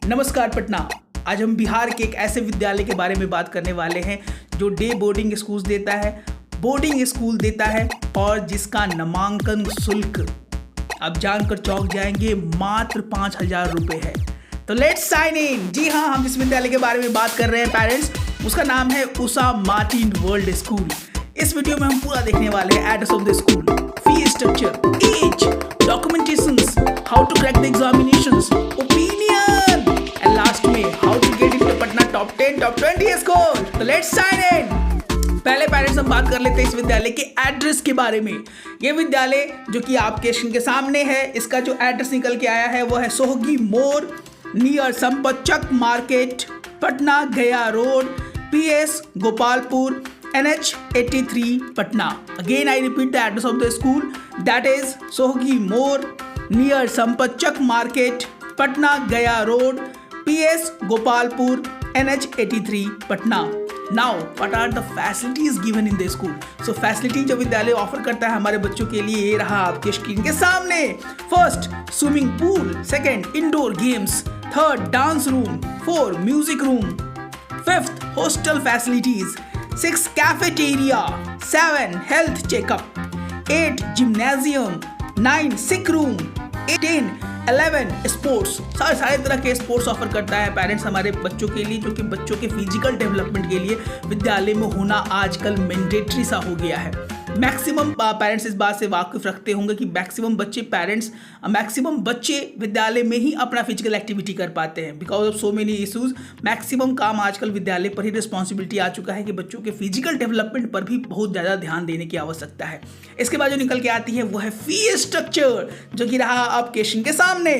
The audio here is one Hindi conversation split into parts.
नमस्कार पटना। आज हम बिहार के एक ऐसे विद्यालय के बारे में बात करने वाले हैं जो डे बोर्डिंग स्कूल देता है, बोर्डिंग स्कूल देता है और जिसका नामांकन शुल्क आप जानकर चौंक जाएंगे मात्र 5,000 रुपये है। तो लेट्स साइन इन। जी हाँ, हम जिस विद्यालय के बारे में बात कर रहे हैं पेरेंट्स, उसका नाम है उषा मार्टिन वर्ल्ड स्कूल। इस वीडियो में हम पूरा देखने वाले हैं address of the school, fee structure, age, documentations, how to crack the examinations, opinion and last में how to get into Patna top 10 top 20 school. तो लेट्स साइन इन। पहले पेरेंट्स हम बात कर लेते हैं इस विद्यालय के एड्रेस के बारे में। ये विद्यालय जो कि आपके स्क्रीन के सामने है, इसका जो एड्रेस निकल के आया है वो है सोहगी मोड़ नियर संपतचक मार्केट, पटना गया road, PS Gopalpur, NH 83 Patna. Again I repeat the address of the school, that is सोहगी मोड़ नियर संपतचक मार्केट, पटना गया road, PS Gopalpur, NH 83 Patna. Now, what are the facilities given in the school? So, facility जो विद्यालय ऑफर करता है हमारे बच्चों के लिए ये रहा आपके स्क्रीन के सामने। First, swimming pool. Second, indoor games. Third, dance room. 4, music room. Fifth, hostel facilities. 6, cafeteria. 7, health checkup. 8, gymnasium. 9, sick room. 10, 11 sports. सारे तरह के स्पोर्ट्स ऑफर करता है पेरेंट्स हमारे बच्चों के लिए, जो कि बच्चों के फिजिकल डेवलपमेंट के लिए विद्यालय में होना आजकल मैंडेटरी सा हो गया है। मैक्सिमम पेरेंट्स इस बात से वाकिफ रखते होंगे कि मैक्सिमम बच्चे विद्यालय में ही अपना फिजिकल एक्टिविटी कर पाते हैं because of so many issues. Maximum काम आजकल विद्यालय पर ही रिस्पॉन्सिबिलिटी आ चुका है कि बच्चों के फिजिकल डेवलपमेंट पर भी बहुत ज़्यादा ध्यान देने की आवश्यकता है। इसके बाद जो निकल के आती है वो है फी स्ट्रक्चर, जो कि रहा आपके स्क्रीन के सामने।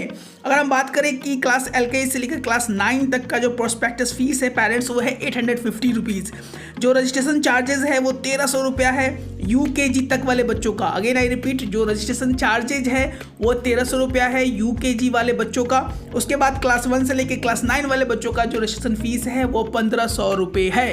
अगर हम बात करें कि क्लास LKG से लेकर क्लास 9 तक का जो प्रोस्पेक्टस फीस है पेरेंट्स वो है 850 रुपीज़। जो रजिस्ट्रेशन चार्जेस है वो 1300 रुपया है UKG तक वाले बच्चों का। अगेन आई रिपीट, जो रजिस्ट्रेशन चार्जेज है वो 1300 रुपया है UKG वाले बच्चों का। उसके बाद क्लास 1 से लेकर क्लास 9 वाले बच्चों का जो रजिस्ट्रेशन फीस है वो 1500 रुपये है।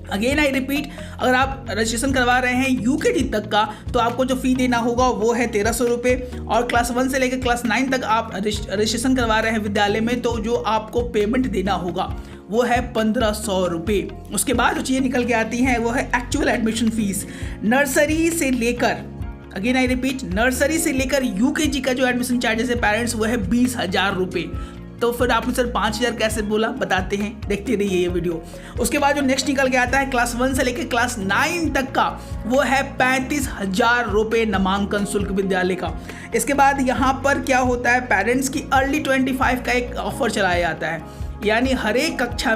अगेन आई रिपीट, अगर आप रजिस्ट्रेशन करवा रहे हैं UKG तक का तो आपको जो फ़ी देना होगा वो है 1300 रुपये, और क्लास 1 से लेकर क्लास 9 तक आप रजिस्ट्रेशन करवा रहे हैं विद्यालय में तो जो आपको पेमेंट देना होगा वो है 1500 रुपये। उसके बाद जो चीज़ें निकल के आती हैं वो है एक्चुअल एडमिशन फीस। नर्सरी से लेकर, अगेन आई रिपीट, नर्सरी से लेकर UKG का जो एडमिशन चार्जेस है पेरेंट्स वो है 20,000 रुपये। तो फिर आपने सर 5,000 कैसे बोला, बताते हैं, देखते रहिए ये वीडियो। उसके बाद जो नेक्स्ट निकल के आता है क्लास 1 से लेकर क्लास 9 तक का वो है 35,000 रुपये नामांकन शुल्क विद्यालय का। इसके बाद यहाँ पर क्या होता है पेरेंट्स की अर्ली 25 का एक ऑफर चलाया जाता है, यानी हर एक कक्षा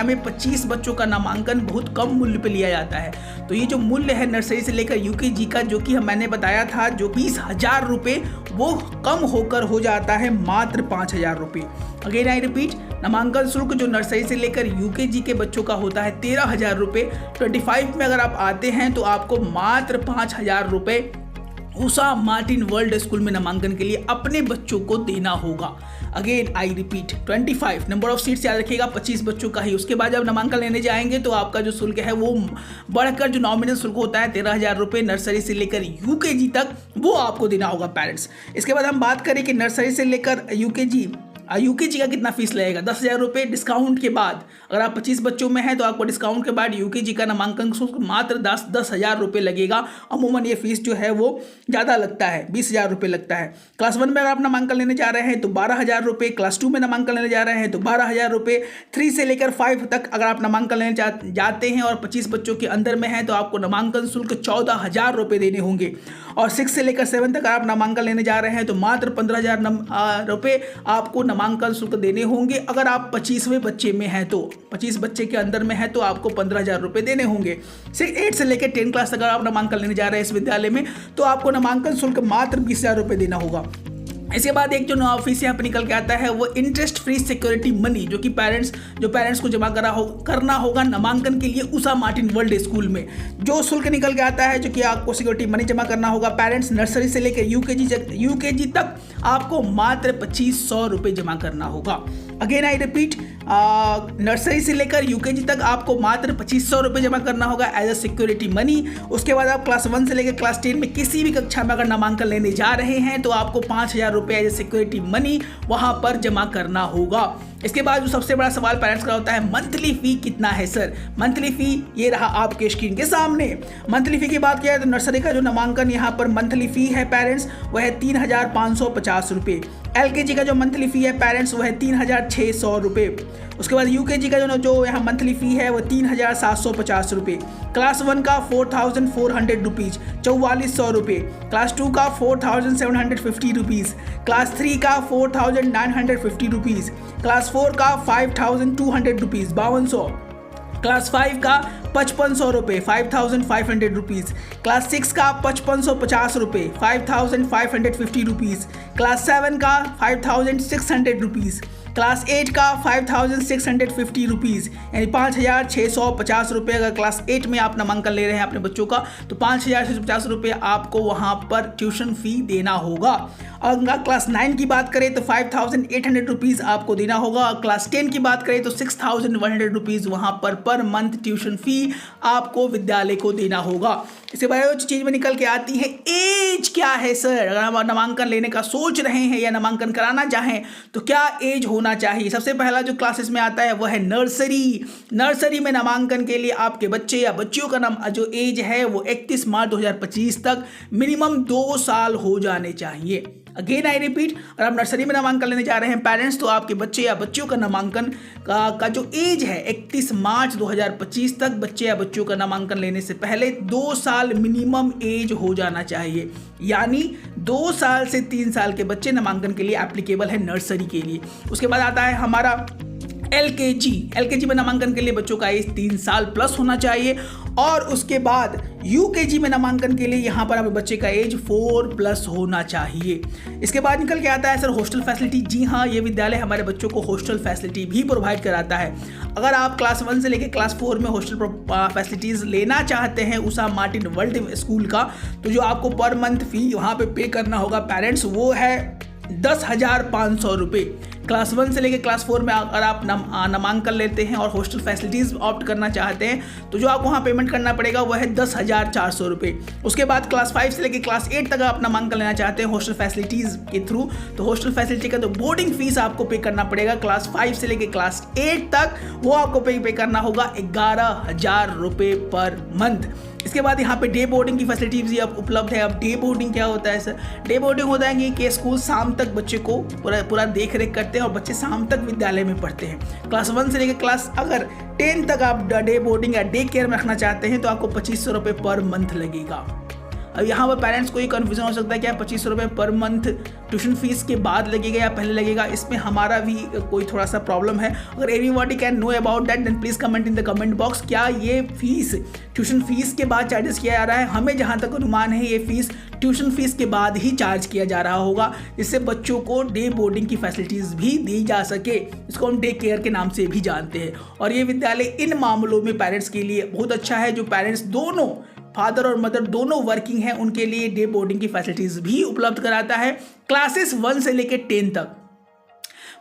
में 25 बच्चों का नामांकन बहुत कम मूल्य पे लिया जाता है। तो ये जो मूल्य है नर्सरी से लेकर UKG का, जो कि मैंने बताया था जो 20,000 रुपये, वो कम होकर हो जाता है मात्र 5,000 रुपये। अगेन आई रिपीट, नामांकन शुल्क जो नर्सरी से लेकर UKG के बच्चों का होता है 13,000 रुपये। 25 में अगर आप आते हैं तो आपको मात्र 5,000 रुपये उषा मार्टिन वर्ल्ड स्कूल में नामांकन के लिए अपने बच्चों को देना होगा। Again I repeat, 25 number of seats याद रखिएगा, 25 बच्चों का ही। उसके बाद जब नामांकन लेने जाएंगे तो आपका जो शुल्क है वो बढ़कर जो नॉमिनल शुल्क होता है 13,000 रुपये नर्सरी से लेकर UKG तक, वो आपको देना होगा पेरेंट्स। इसके बाद हम बात करें कि नर्सरी से लेकर UKG का कितना फीस लगेगा, 10,000 रुपये डिस्काउंट के बाद। अगर आप 25 बच्चों में हैं तो आपको डिस्काउंट के बाद UKG का नामांकन शुल्क मात्र 10,000 रुपये लगेगा। अमूमन ये फीस जो है वो ज़्यादा लगता है, 20,000 रुपये लगता है। क्लास 1 में अगर आप नामांकन लेने जा रहे हैं तो 12,000 रुपये, क्लास 2 में नामांकन लेने जा रहे हैं तो 12,000 रुपये, 3 से लेकर 5 तक अगर आप नामांकन लेने जाते हैं और 25 बच्चों के अंदर में हैं तो आपको नामांकन शुल्क 14,000 रुपये देने होंगे। और 6 से लेकर 7 तक अगर आप नामांकन लेने जा रहे हैं तो मात्र 15,000 रुपये आपको नामांकन शुल्क देने होंगे। अगर आप 25वें बच्चे में हैं तो 25 बच्चे के अंदर में है तो आपको 15,000 रुपये देने होंगे। 8 से लेकर 10 क्लास तक अगर आप नामांकन लेने जा रहे हैं इस विद्यालय में तो आपको नामांकन शुल्क मात्र 20,000 रुपये देना होगा। इसके बाद एक जो नया फीस यहाँ पर निकल के आता है वो इंटरेस्ट फ्री सिक्योरिटी मनी, जो कि पेरेंट्स को जमा करना होगा नामांकन के लिए उषा मार्टिन वर्ल्ड स्कूल में। जो शुल्क निकल के आता है जो कि आपको सिक्योरिटी मनी जमा करना होगा पेरेंट्स, नर्सरी से लेकर UKG तक आपको मात्र 2500 रुपये जमा करना होगा। अगेन आई रिपीट, नर्सरी से लेकर UKG तक आपको मात्र 2500 रुपये जमा करना होगा एज अ सिक्योरिटी मनी। उसके बाद आप क्लास 1 से लेकर क्लास 10 में किसी भी कक्षा में अगर नामांकन लेने जा रहे हैं तो आपको 5,000 रुपये एज ए सिक्योरिटी मनी वहाँ पर जमा करना होगा। इसके बाद जो सबसे बड़ा सवाल पेरेंट्स का होता है, मंथली फ़ी कितना है सर? मंथली फ़ी ये रहा आपके स्क्रीन के सामने। मंथली फ़ी की बात किया तो नर्सरी का जो नामांकन यहाँ पर मंथली फ़ी है पेरेंट्स वह है 3,550 रुपये। LKG का जो मंथली फ़ी है पेरेंट्स वह है 3,600 रुपये। उसके बाद UKG का जो यहाँ मंथली फ़ी है वह 3,750 रुपये। क्लास 1 का 4,400 रुपीज़ 4400 रुपये। क्लास 2 का 4,750 रुपीज़। क्लास 3 का 4,950 रुपीज़। क्लास 4 का 5,200 रुपीज़ 5200। क्लास 5 का 5,500 रुपये 5,500 रुपीज़। क्लास 6 का 5,550 रुपये 5,550 रुपीज़। क्लास 7 का 5,600 रुपीज़। क्लास 8 का 5,650 रुपीज़, यानी 5,650 रुपये। अगर क्लास 8 में आप नामांकन ले रहे हैं अपने बच्चों का तो 5,650 रुपये आपको वहाँ पर ट्यूशन फ़ी देना होगा। अगर क्लास 9 की बात करें तो 5,800 रुपीज़ आपको देना होगा। क्लास 10 की बात करें तो 6,100 रुपीज़ वहाँ पर मंथ ट्यूशन फ़ी आपको विद्यालय को देना होगा। इसके बाद जो चीज़ में निकल के आती है, एज क्या है सर? अगर हम नामांकन लेने का सोच रहे हैं या नामांकन कराना चाहें तो क्या एज होना चाहिए? सबसे पहला जो क्लासेस में आता है वह है नर्सरी। नर्सरी में नामांकन के लिए आपके बच्चे या बच्चियों का नाम जो एज है वो 31 मार्च 2025 तक मिनिमम 2 साल हो जाने चाहिए। अगेन आई रिपीट, अगर आप नर्सरी में नामांकन लेने जा रहे हैं पेरेंट्स तो आपके बच्चे या बच्चियों का नामांकन का जो एज है 31 मार्च 2025 तक बच्चे या बच्चियों का नामांकन लेने से पहले 2 साल मिनिमम एज हो जाना चाहिए। यानी 2 साल से 3 साल के बच्चे नामांकन के लिए एप्लीकेबल है नर्सरी के लिए। उसके बाद आता है हमारा LKG में नामांकन के लिए बच्चों का एज 3 साल प्लस होना चाहिए। और उसके बाद UKG में नामांकन के लिए यहाँ पर हमें बच्चे का एज 4+ होना चाहिए। इसके बाद निकल के आता है सर हॉस्टल फैसिलिटी। जी हाँ, ये विद्यालय हमारे बच्चों को हॉस्टल फैसिलिटी भी प्रोवाइड कराता है। अगर आप क्लास 1 से लेकर क्लास 4 में हॉस्टल फैसिलिटीज़ लेना चाहते हैं उषा मार्टिन वर्ल्ड स्कूल का, तो जो आपको पर मंथ फ़ी वहाँ पे करना होगा पेरेंट्स वो है 10,500 रुपये। क्लास 1 से लेकर क्लास 4 में अगर आप नामांकन लेते हैं और हॉस्टल फैसिलिटीज़ ऑप्ट करना चाहते हैं तो जो आपको वहाँ पेमेंट करना पड़ेगा वह है 10,400 रुपये। उसके बाद क्लास 5 से लेकर क्लास 8 तक आप नामांकन लेना चाहते हैं हॉस्टल फैसिलिटीज़ के थ्रू, तो हॉस्टल फैसिलिटी का तो बोर्डिंग फीस आपको पे करना पड़ेगा क्लास 5 से लेकर क्लास 8 तक, वो आपको पे करना होगा 11,000 रुपये पर मंथ। इसके बाद यहाँ पे डे बोर्डिंग की फैसिलिटीज भी अब उपलब्ध है। अब डे बोर्डिंग क्या होता है सर? डे बोर्डिंग होता है कि स्कूल शाम तक बच्चे को पूरा देख रेख करते हैं और बच्चे शाम तक विद्यालय में पढ़ते हैं। क्लास 1 से लेकर क्लास अगर 10 तक आप डे बोर्डिंग या डे केयर में रखना चाहते हैं तो आपको 2,500 रुपये पर मंथ लगेगा। अब यहाँ पर पेरेंट्स को ये कन्फ्यूजन हो सकता है कि 2,500 रुपये पर मंथ ट्यूशन फीस के बाद लगेगा या पहले लगेगा। इसमें हमारा भी कोई थोड़ा सा प्रॉब्लम है। अगर everybody can know about that then please comment in the comment box. क्या ये फीस ट्यूशन फीस के बाद चार्जेस किया जा रहा है? हमें जहाँ तक अनुमान है ये फीस ट्यूशन फीस के बाद ही चार्ज किया जा रहा होगा, जिससे बच्चों को डे बोर्डिंग की फैसिलिटीज़ भी दी जा सके। इसको हम डे केयर के नाम से भी जानते हैं। और ये विद्यालय इन मामलों में पेरेंट्स के लिए बहुत अच्छा है। जो पेरेंट्स दोनों फादर और मदर दोनों वर्किंग हैं उनके लिए डे बोर्डिंग की फैसिलिटीज़ भी उपलब्ध कराता है क्लासेस 1 से लेकर 10 तक।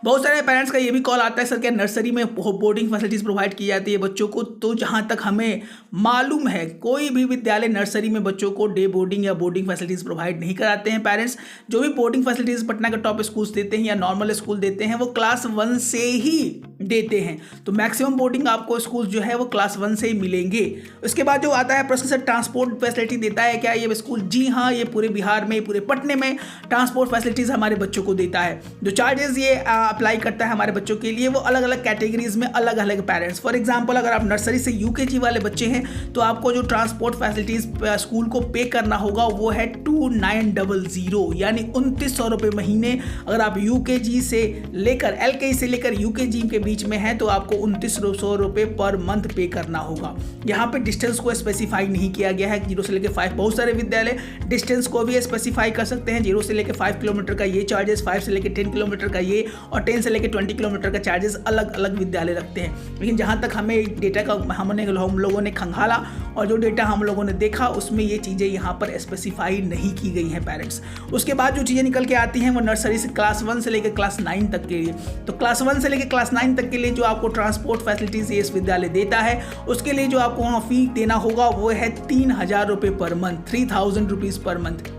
बहुत सारे पेरेंट्स का ये भी कॉल आता है सर क्या नर्सरी में बोर्डिंग फैसिलिटीज़ प्रोवाइड की जाती है बच्चों को? तो जहाँ तक हमें मालूम है कोई भी विद्यालय नर्सरी में बच्चों को डे बोर्डिंग या बोर्डिंग फैसिलिटीज़ प्रोवाइड नहीं कराते हैं। पेरेंट्स जो भी बोर्डिंग फैसिलिटीज़ पटना के टॉप स्कूल्स देते हैं या नॉर्मल स्कूल देते हैं वो क्लास 1 से ही देते हैं। तो मैक्सिमम बोर्डिंग आपको स्कूल जो है वो क्लास 1 से ही मिलेंगे। उसके बाद जो आता है प्रश्न सर ट्रांसपोर्ट फैसिलिटी देता है क्या ये स्कूल? जी हाँ, ये पूरे बिहार में पूरे पटने में ट्रांसपोर्ट फैसिलिटीज़ हमारे बच्चों को देता है। जो चार्जेस ये अप्लाई करता है हमारे बच्चों के लिए वो अलग अलग कैटेगरीज में अलग अलग पेरेंट्स। फॉर एग्जांपल अगर आप नर्सरी से UKG वाले बच्चे हैं तो आपको जो ट्रांसपोर्ट फैसिलिटीज़ स्कूल को पे करना होगा वो है 2,900 यानी 2,900 रुपये महीने। अगर आप UKG से लेकर LKG से लेकर UKG के बीच में है तो आपको 2,900 रुपये पर मंथ पे करना होगा। यहाँ पे डिस्टेंस को स्पेसिफाई नहीं किया गया है 0 से लेकर 5। बहुत सारे विद्यालय डिस्टेंस को भी स्पेसिफाई कर सकते हैं। 0 से लेकर 5 किलोमीटर का ये चार्जेस, 5 से लेकर 10 किलोमीटर का ये और 10 से लेकर 20 किलोमीटर का चार्जेस अलग अलग विद्यालय रखते हैं। लेकिन जहाँ तक हमें डेटा का हम लोगों ने खंगाला और जो डेटा हम लोगों ने देखा उसमें ये चीज़ें यहाँ पर स्पेसिफाई नहीं की गई हैं पेरेंट्स। उसके बाद जो चीज़ें निकल के आती हैं वो नर्सरी से क्लास 1 से लेकर क्लास 9 तक के लिए। तो क्लास 1 से लेकर क्लास 9 तक के लिए जो आपको ट्रांसपोर्ट फैसिलिटीज़ इस विद्यालय देता है उसके लिए जो आपको वहाँ फी देना होगा वो है 3,000 रुपये per month, 3,000 rupees per month.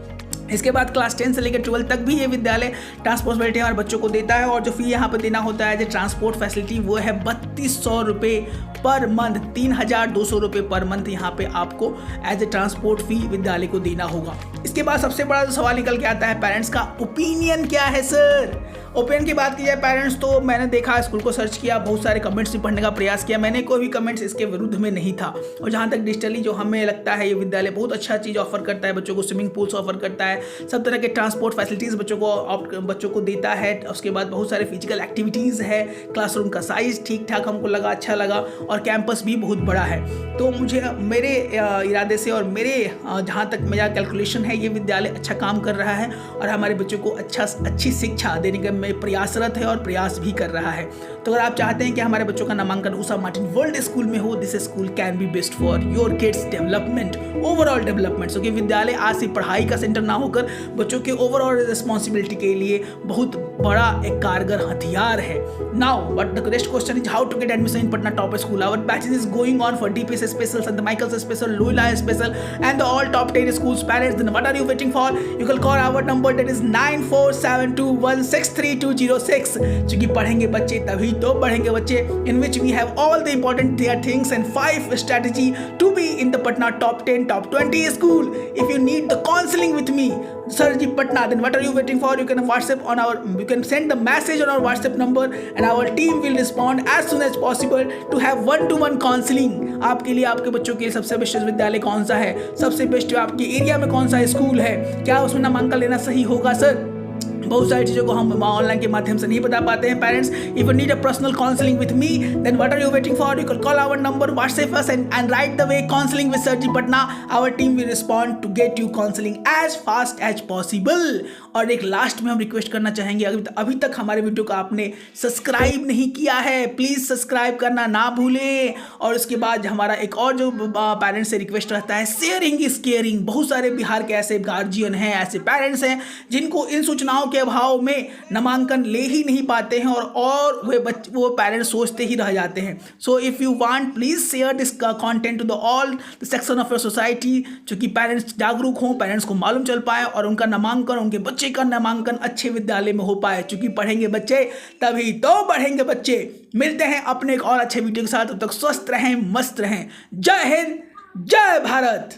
इसके बाद क्लास 10 से लेकर 12 तक भी ये विद्यालय ट्रांसपोर्ट फैसिलिटी हमारे बच्चों को देता है। और जो फी यहाँ पर देना होता है एज ए ट्रांसपोर्ट फैसिलिटी वो है 3200 रुपये पर मंथ, 3200 रुपये पर मंथ यहाँ पे आपको एज ए ट्रांसपोर्ट फी विद्यालय को देना होगा। इसके बाद सबसे बड़ा जो सवाल निकल के आता है, पेरेंट्स का ओपिनियन क्या है सर। ओपिनियन की बात की जाए पेरेंट्स, तो मैंने देखा, स्कूल को सर्च किया, बहुत सारे कमेंट्स भी पढ़ने का प्रयास किया, मैंने कोई भी कमेंट्स इसके विरुद्ध में नहीं था। और जहाँ तक डिजिटली जो हमें लगता है ये विद्यालय बहुत अच्छा चीज़ ऑफर करता है, बच्चों को स्विमिंग पूल्स ऑफर करता है, सब तरह के ट्रांसपोर्ट फैसिलिटीज़ बच्चों को देता है। उसके बाद बहुत सारे फिजिकल एक्टिविटीज़ है, क्लासरूम का साइज़ ठीक ठाक हमको लगा, अच्छा लगा, और कैंपस भी बहुत बड़ा है। तो मुझे मेरे इरादे से और मेरे जहाँ तक मेरा कैलकुलेशन है, ये विद्यालय अच्छा काम कर रहा है और हमारे बच्चों को अच्छी शिक्षा देने का में प्रयासरत है और प्रयास भी कर रहा है। तो अगर आप चाहते हैं कि हमारे बच्चों का नामांकन उषा मार्टिन वर्ल्ड स्कूल में हो, this school can be best for your kids development, overall development. क्योंकि विद्यालय आज से पढ़ाई का सेंटर ना होकर बच्चों के ओवरऑल रिस्पॉन्सिबिलिटी के लिए बहुत बड़ा एक कारगर हथियार है। Now but the next question is how to get admission in Patna top school. Our batches is going on for DPS special, Sant Michael's special, Loyola special and the all top 10 schools parents. Then what are you waiting for? You can call our number, that is 9472163206. क्योंकि पढ़ेंगे बच्चे तभी तो बढ़ेंगे बच्चे, in which we have all the important things and 5 strategy to be in the Patna top 10, top 20 school. If you need the counseling with me, Sir Ji Patna, then what are you waiting for? You can send the message on our WhatsApp number and our team will respond as soon as possible to have one-to-one counseling. आपके लिए, आपके बच्चों के लिए सबसे बेस्ट विद्यालय कौन सा है, सबसे बेस्ट आपके एरिया में कौन सा स्कूल है, क्या उसमें नामांकन लेना सही होगा सर। बहुत सारी चीज़ों को हम ऑनलाइन के माध्यम से नहीं बता पाते हैं parents. If you need a personal counselling with me, then what are you waiting for? You can call our number, WhatsApp us and write the way counselling with sir ji Patna. Our team will respond to get you counselling as fast as possible. और एक लास्ट में हम रिक्वेस्ट करना चाहेंगे, अभी तक हमारे वीडियो को आपने सब्सक्राइब नहीं किया है, प्लीज़ सब्सक्राइब करना ना भूलें। और उसके बाद हमारा एक और जो पेरेंट्स से रिक्वेस्ट रहता है, शेयरिंग इज केयरिंग। बहुत सारे बिहार के ऐसे गार्जियन हैं, ऐसे पेरेंट्स हैं जिनको इन सूचनाओं के अभाव में नामांकन ले ही नहीं पाते हैं और वो पेरेंट्स सोचते ही रह जाते हैं। So if you want, please share this content to the all the section of your society, क्योंकि पेरेंट्स जागरूक हों, पेरेंट्स को मालूम चल पाए और उनका नामांकन, उनके बच्चे का नामांकन अच्छे विद्यालय में हो पाए। क्योंकि पढ़ेंगे बच्चे तभी तो बढ़ेंगे बच्चे। मिलते हैं अपने एक और अच्छे वीडियो के साथ, तब तक स्वस्थ रहें, मस्त रहें। जय हिंद, जय भारत।